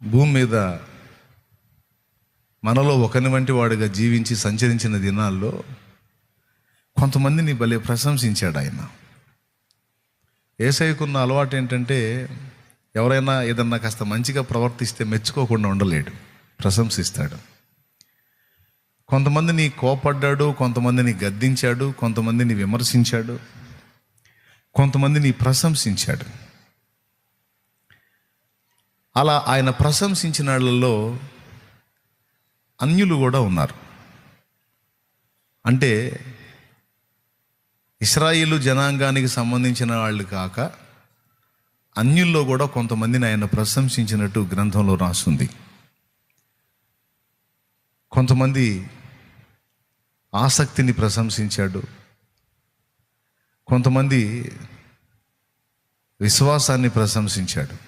భూమి మీద మనలో ఒకని వంటి వాడిగా జీవించి సంచరించిన దినాల్లో కొంతమందిని భలే ప్రశంసించాడు ఆయన. యేసయ్యకున్న అలవాటు ఏంటంటే ఎవరైనా ఏదన్నా కాస్త మంచిగా ప్రవర్తిస్తే మెచ్చుకోకుండా ఉండలేడు, ప్రశంసిస్తాడు. కొంతమందిని కోపడ్డాడు, కొంతమందిని గద్దించాడు, కొంతమందిని విమర్శించాడు, కొంతమందిని ప్రశంసించాడు. అలా ఆయన ప్రశంసించిన వాళ్ళలో అన్యులు కూడా ఉన్నారు. అంటే ఇశ్రాయేలు జనాంగానికి సంబంధించిన వాళ్ళు కాక అన్యుల్లో కూడా కొంతమందిని ఆయన ప్రశంసించినట్టు గ్రంథంలో రాస్తుంది. కొంతమంది ఆసక్తిని ప్రశంసించాడు, కొంతమంది విశ్వాసాన్ని ప్రశంసించాడు.